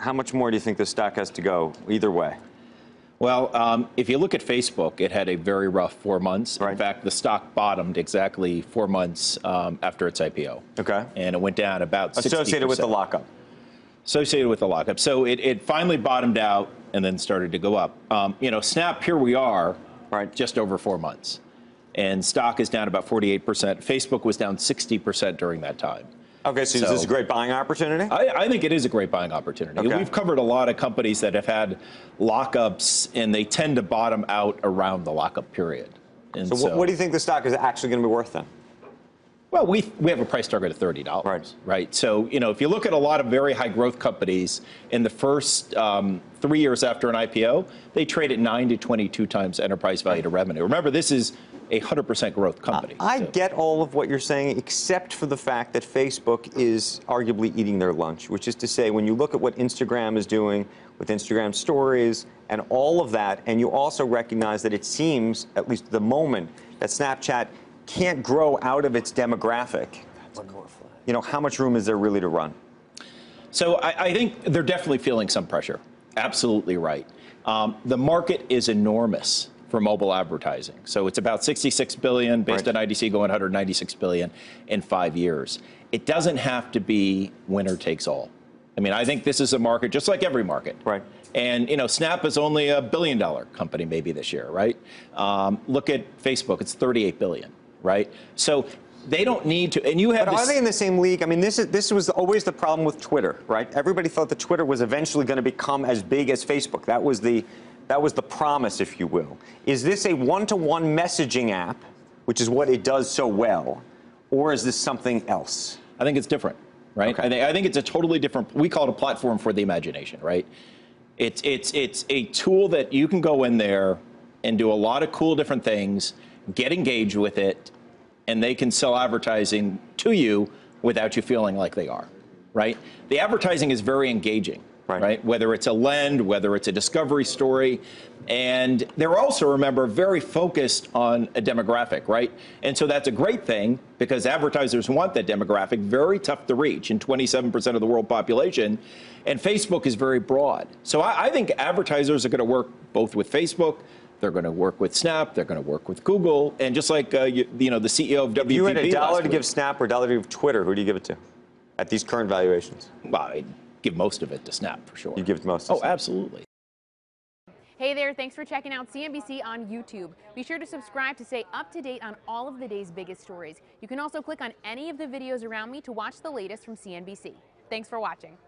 how much more do you think the stock has to go either way? Well, if you look at Facebook, it had a very rough 4 months. Right. In fact, the stock bottomed exactly 4 months after its IPO. Okay. And it went down about 60%. Associated with the lockup. Associated with the lockup. So it finally bottomed out and then started to go up. You know, Snap, here we are, right, just over 4 months. And stock is down about 48%. Facebook was down 60% during that time. Okay, so is this a great buying opportunity? I think it is a great buying opportunity. Okay. We've covered a lot of companies that have had lockups, and they tend to bottom out around the lockup period. And so what do you think the stock is actually going to be worth then? Well, we have a price target of $30, right? So, you know, if you look at a lot of very high growth companies in the first 3 years after an IPO, they trade at 9 to 22 times enterprise value to revenue. Remember, this is a 100% growth company. I get all of what you're saying, except for the fact that Facebook is arguably eating their lunch, which is to say, when you look at what Instagram is doing with Instagram stories and all of that, and you also recognize that it seems, at least at the moment, that Snapchat can't grow out of its demographic. You know, how much room is there really to run? So I think they're definitely feeling some pressure. Absolutely right. The market is enormous for mobile advertising. So it's about $66 billion, based on IDC going $196 billion in 5 years. It doesn't have to be winner takes all. I mean, I think this is a market just like every market. Right. And, you know, Snap is only $1 billion company maybe this year, right? Look at Facebook, it's $38 billion, right? So they don't need to, and you have. But are they in the same league? I mean, this was always the problem with Twitter, right? Everybody thought that Twitter was eventually going to become as big as Facebook. That was the promise, if you will. Is this a one-to-one messaging app, which is what it does so well, or is this something else? I think it's different, right? Okay. I think it's a totally different. We call it a platform for the imagination, right? It's a tool that you can go in there and do a lot of cool different things, get engaged with it, and they can sell advertising to you without you feeling like they are, right? The advertising is very engaging, right? Whether it's a lend, whether it's a discovery story. And they're also, remember, very focused on a demographic, right? And so that's a great thing because advertisers want that demographic, very tough to reach in 27% of the world population. And Facebook is very broad. So I think advertisers are going to work both with Facebook, they're going to work with Snap, they're going to work with Google, and just like you know, the CEO of WPP. If you had $1 to give Snap or $1 to give Twitter, who do you give it to at these current valuations? Well, I'd give most of it to Snap for sure. You give most of it? Oh, absolutely. Hey there, thanks for checking out CNBC on YouTube. Be sure to subscribe to stay up to date on all of the day's biggest stories. You can also click on any of the videos around me to watch the latest from CNBC. Thanks for watching.